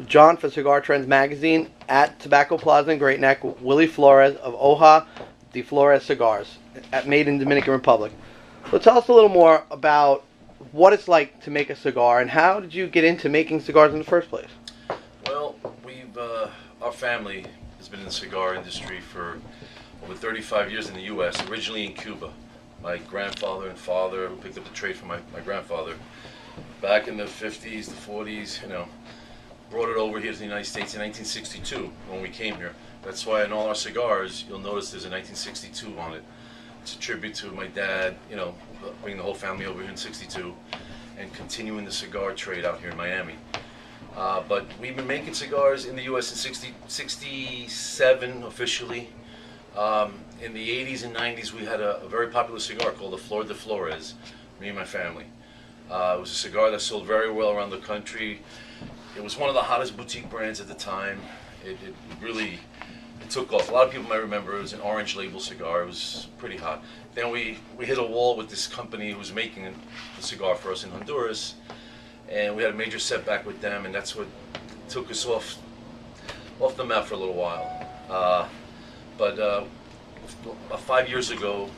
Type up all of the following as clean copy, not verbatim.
John for Cigar Trends Magazine, at Tobacco Plaza in Great Neck, Willie Flores of Hoja de Flores Cigars, made in Dominican Republic. So tell us a little more about what it's like to make a cigar, and how did you get into making cigars in the first place? Well, our family has been in the cigar industry for over 35 years in the U.S., originally in Cuba. My grandfather and father, who picked up the trade from my grandfather, back in the 50s, the 40s, brought it over here to the United States in 1962 when we came here. That's why in all our cigars, you'll notice there's a 1962 on it. It's a tribute to my dad, bringing the whole family over here in 62 and continuing the cigar trade out here in Miami. But we've been making cigars in the U.S. in 67 officially. In the 80s and 90s, we had a very popular cigar called the Flores, me and my family. It was a cigar that sold very well around the country. It was one of the hottest boutique brands at the time. It really took off. A lot of people might remember it was an orange label cigar. It was pretty hot. Then we hit a wall with this company who was making the cigar for us in Honduras, and we had a major setback with them, and that's what took us off the map for a little while. But about 5 years ago,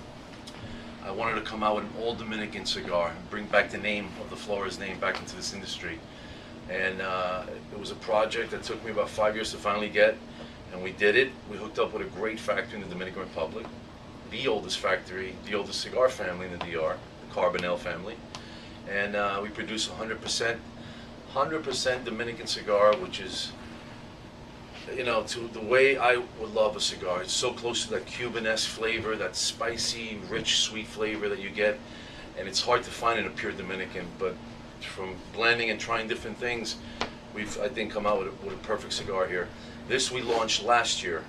I wanted to come out with an all Dominican cigar and bring back the name of the Flores name back into this industry. And it was a project that took me about 5 years to finally get, and we did it. We hooked up with a great factory in the Dominican Republic, the oldest factory, the oldest cigar family in the DR, the Carbonell family. And we produce 100% Dominican cigar, which is, to the way I would love a cigar. It's so close to that Cuban-esque flavor, that spicy, rich, sweet flavor that you get, and it's hard to find in a pure Dominican. But from blending and trying different things, we've, I think, come out with a perfect cigar here. This we launched last year.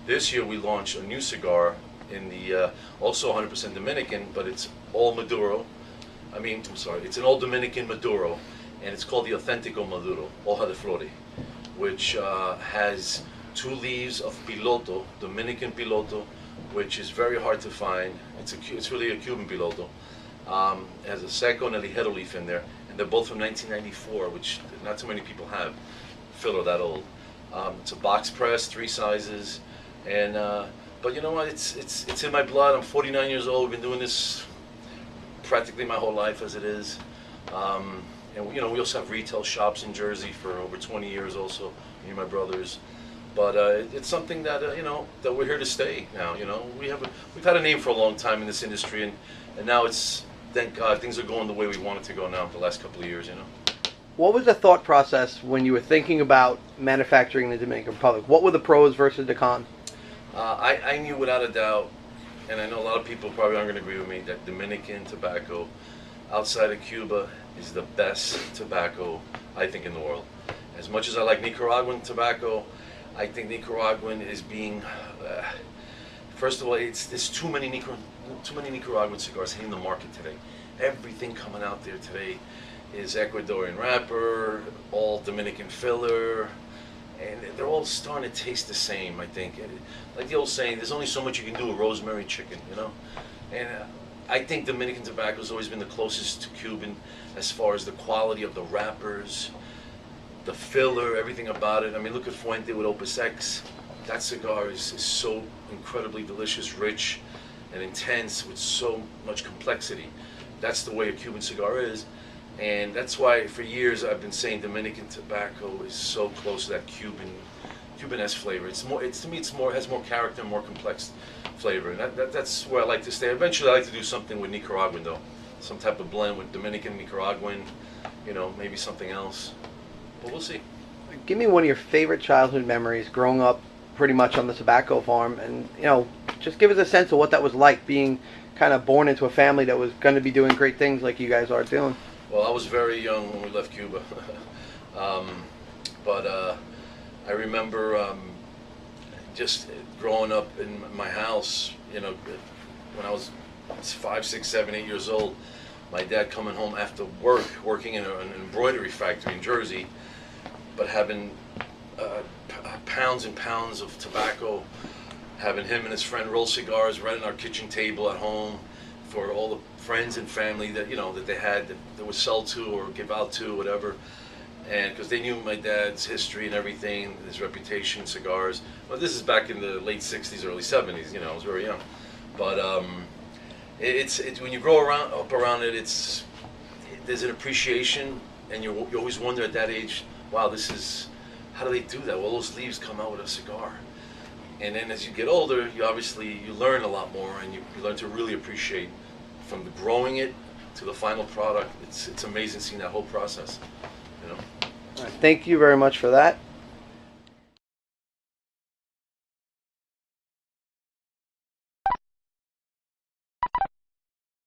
This year we launched a new cigar in the also 100% Dominican, but it's all Maduro. It's an all Dominican Maduro, and it's called the Authentico Maduro, Hoja de Flores, which has 2 leaves of piloto, Dominican piloto, which is very hard to find. It's really a Cuban piloto. It has a seco and a ligero leaf in there, and they're both from 1994, which not too many people have filler that old. It's a box press, 3 sizes, and but you know what? It's in my blood. I'm 49 years old. We've been doing this practically my whole life as it is. And we also have retail shops in Jersey for over 20 years also, me and my brothers. But it's something that that we're here to stay now. We've had a name for a long time in this industry, and now it's, thank God, things are going the way we want it to go now the last couple of years. What was the thought process when you were thinking about manufacturing in the Dominican Republic? What were the pros versus the cons? I knew without a doubt, and I know a lot of people probably aren't going to agree with me, that Dominican tobacco outside of Cuba is the best tobacco, I think, in the world. As much as I like Nicaraguan tobacco, I think Nicaraguan is being, first of all, there's too many Nicaraguan cigars hitting the market today. Everything coming out there today is Ecuadorian wrapper, all Dominican filler, and they're all starting to taste the same, I think. Like the old saying, there's only so much you can do with rosemary chicken, And I think Dominican tobacco has always been the closest to Cuban as far as the quality of the wrappers, the filler, everything about it. Look at Fuente with Opus X. That cigar is so incredibly delicious, rich, and intense with so much complexity. That's the way a Cuban cigar is. And that's why for years I've been saying Dominican tobacco is so close to that Cuban-esque flavor. To me, has more character, more complex flavor, and that's where I like to stay. Eventually, I like to do something with Nicaraguan, though, some type of blend with Dominican, Nicaraguan, maybe something else. But we'll see. Give me one of your favorite childhood memories growing up pretty much on the tobacco farm, and just give us a sense of what that was like, being kind of born into a family that was going to be doing great things like you guys are doing. Well, I was very young when we left Cuba, but I remember just growing up in my house, when I was 5, 6, 7, 8 years old, my dad coming home after working in an embroidery factory in Jersey, but having pounds and pounds of tobacco, having him and his friend roll cigars right on our kitchen table at home for all the friends and family that that they had that would sell to or give out to, whatever. and because they knew my dad's history and everything, his reputation, cigars. Well, this is back in the late '60s, early '70s. I was very young, but it's when you grow up around it, there's an appreciation, and you always wonder at that age, wow, how do they do that? Well, those leaves come out with a cigar, and then as you get older, you learn a lot more, and you learn to really appreciate from the growing it to the final product. It's amazing seeing that whole process. All right, thank you very much for that.